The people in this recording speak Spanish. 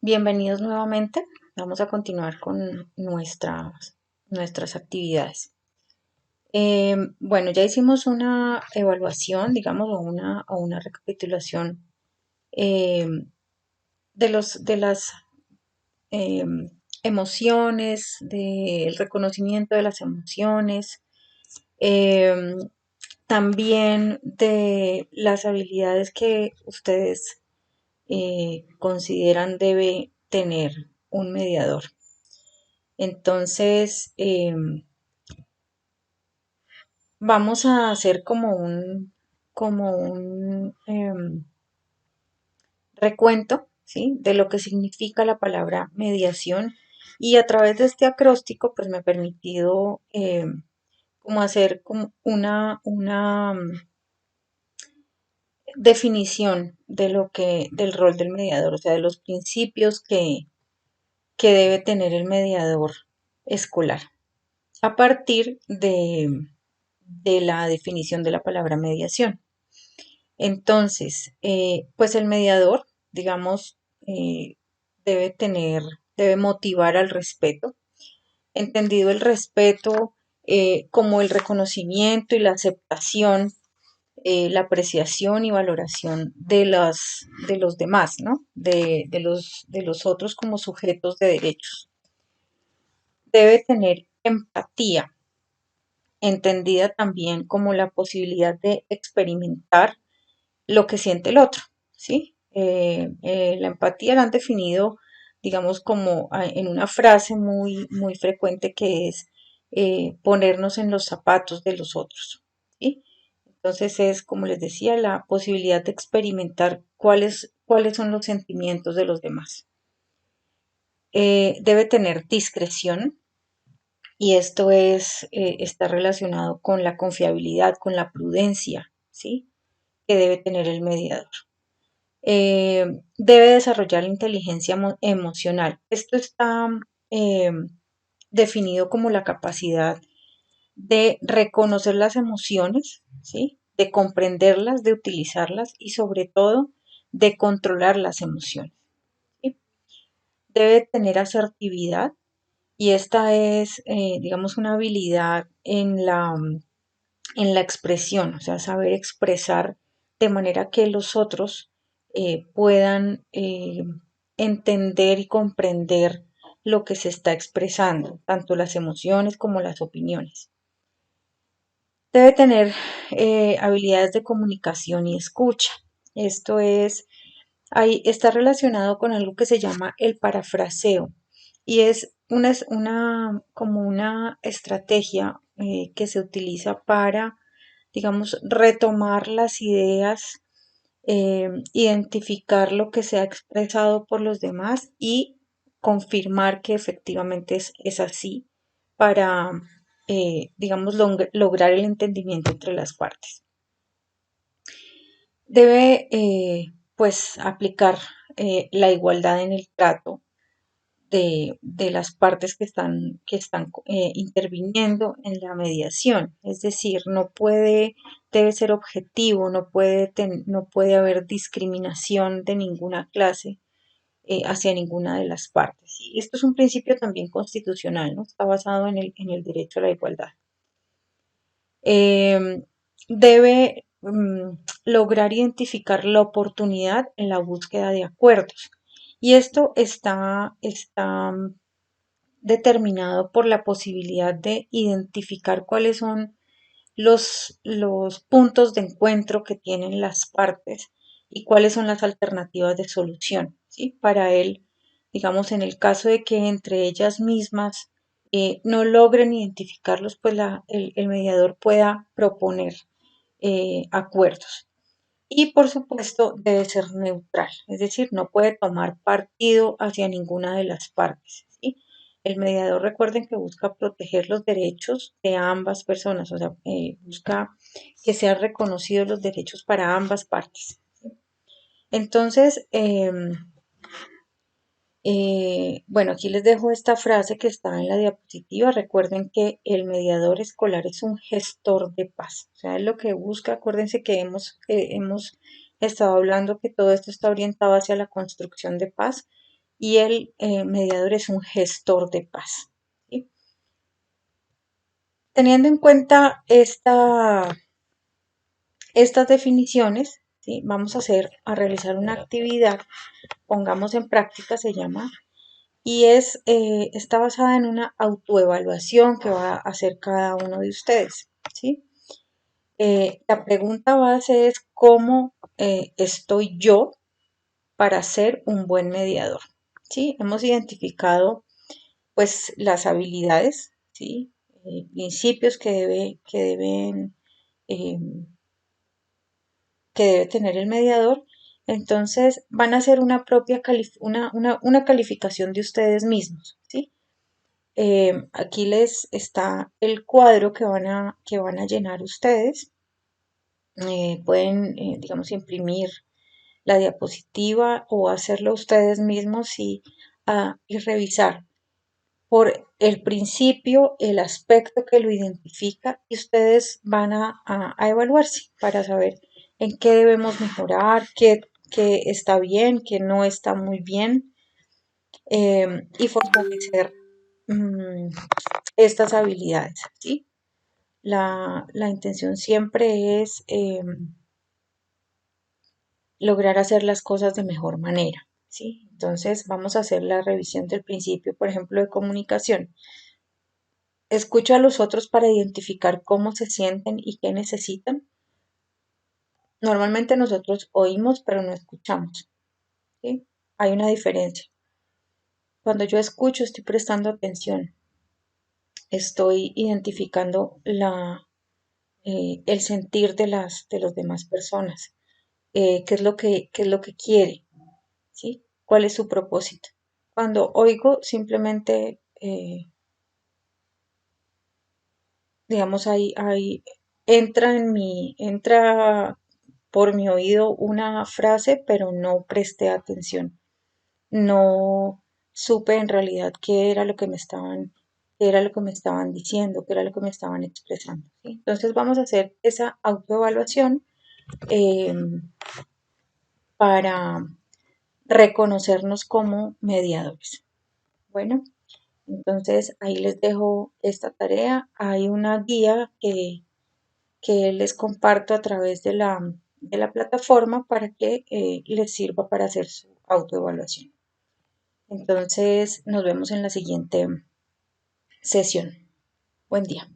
Bienvenidos nuevamente. Vamos a continuar con nuestras actividades. Bueno, ya hicimos una evaluación, digamos, o una recapitulación eh, de las eh, emociones, del reconocimiento de las emociones, eh, también de las habilidades que ustedes consideran debe tener un mediador. Entonces, vamos a hacer como un recuento, ¿sí? De lo que significa la palabra mediación. Y a través de este acróstico, pues me ha permitido como hacer como una definición de del rol del mediador, o sea, de los principios que debe tener el mediador escolar, a partir de la definición de la palabra mediación. Entonces, pues el mediador, digamos, eh, debe tener, debe motivar al respeto, entendido el respeto como el reconocimiento y la aceptación, la apreciación y valoración de los demás, ¿no? De los otros como sujetos de derechos. Debe tener empatía, entendida también como la posibilidad de experimentar lo que siente el otro, ¿sí? La empatía la han definido, digamos, como en una frase muy frecuente que es ponernos en los zapatos de los otros, ¿sí? Entonces es, como les decía, la posibilidad de experimentar cuáles son los sentimientos de los demás. Debe tener discreción, y esto está relacionado con la confiabilidad, con la prudencia, ¿sí? Que debe tener el mediador. Debe desarrollar inteligencia emocional. Esto está eh, definido como la capacidad de reconocer las emociones, ¿sí? De comprenderlas, de utilizarlas y sobre todo de controlar las emociones, ¿sí? Debe tener asertividad, y esta es, digamos, una habilidad en la expresión, o sea, saber expresar de manera que los otros puedan entender y comprender lo que se está expresando, tanto las emociones como las opiniones. Debe tener habilidades de comunicación y escucha. Esto ahí está relacionado con algo que se llama el parafraseo, y es como una estrategia que se utiliza para, digamos, retomar las ideas, identificar lo que se ha expresado por los demás y confirmar que efectivamente es así para, digamos, lograr el entendimiento entre las partes. Debe, pues, aplicar la igualdad en el trato de las partes que están interviniendo en la mediación. Es decir, debe ser objetivo, no puede haber discriminación de ninguna clase hacia ninguna de las partes. Y esto es un principio también constitucional, ¿no? Está basado en el derecho a la igualdad. Eh, Debe lograr identificar la oportunidad en la búsqueda de acuerdos. Y esto está determinado por la posibilidad de identificar cuáles son los puntos de encuentro que tienen las partes y cuáles son las alternativas de solución, ¿sí? Para él, digamos, en el caso de que entre ellas mismas no logren identificarlos, pues el mediador pueda proponer acuerdos. Y por supuesto debe ser neutral, es decir, no puede tomar partido hacia ninguna de las partes, ¿sí? El mediador, recuerden que busca proteger los derechos de ambas personas, o sea, busca que sean reconocidos los derechos para ambas partes. Entonces, bueno, aquí les dejo esta frase que está en la diapositiva. Recuerden que el mediador escolar es un gestor de paz. O sea, es lo que busca. Acuérdense que hemos estado hablando que todo esto está orientado hacia la construcción de paz. y el mediador es un gestor de paz. ¿Sí? Teniendo en cuenta estas definiciones, ¿sí? Vamos a realizar una actividad, pongamos en práctica, se llama, y está basada en una autoevaluación que va a hacer cada uno de ustedes. ¿Sí? La pregunta base es cómo estoy yo para ser un buen mediador. ¿Sí? Hemos identificado pues las habilidades, ¿sí? Principios eh, que debe tener el mediador. Entonces van a hacer una calificación de ustedes mismos, ¿sí? Aquí les está el cuadro que van a llenar ustedes. Pueden, digamos, imprimir la diapositiva o hacerlo ustedes mismos y revisar por el principio, el aspecto que lo identifica y ustedes van a evaluarse para saber en qué debemos mejorar, qué está bien, qué no está muy bien y fortalecer mm, estas habilidades. ¿Sí? La intención siempre es lograr hacer las cosas de mejor manera. ¿Sí? Entonces vamos a hacer la revisión del principio, por ejemplo, de comunicación. Escucho a los otros para identificar cómo se sienten y qué necesitan. Normalmente nosotros oímos, pero no escuchamos. ¿Sí? Hay una diferencia. Cuando yo escucho, estoy prestando atención. Estoy identificando el sentir de las demás personas. Qué es lo que quiere. ¿Sí? ¿Cuál es su propósito? Cuando oigo, simplemente, digamos, entra por mi oído una frase, pero no presté atención. No supe en realidad qué era lo que me estaban diciendo, qué era lo que me estaban expresando. ¿Sí? Entonces vamos a hacer esa autoevaluación eh, para reconocernos como mediadores. Bueno, entonces ahí les dejo esta tarea. Hay una guía que les comparto a través de la plataforma para que les sirva para hacer su autoevaluación. Entonces nos vemos en la siguiente sesión. Buen día.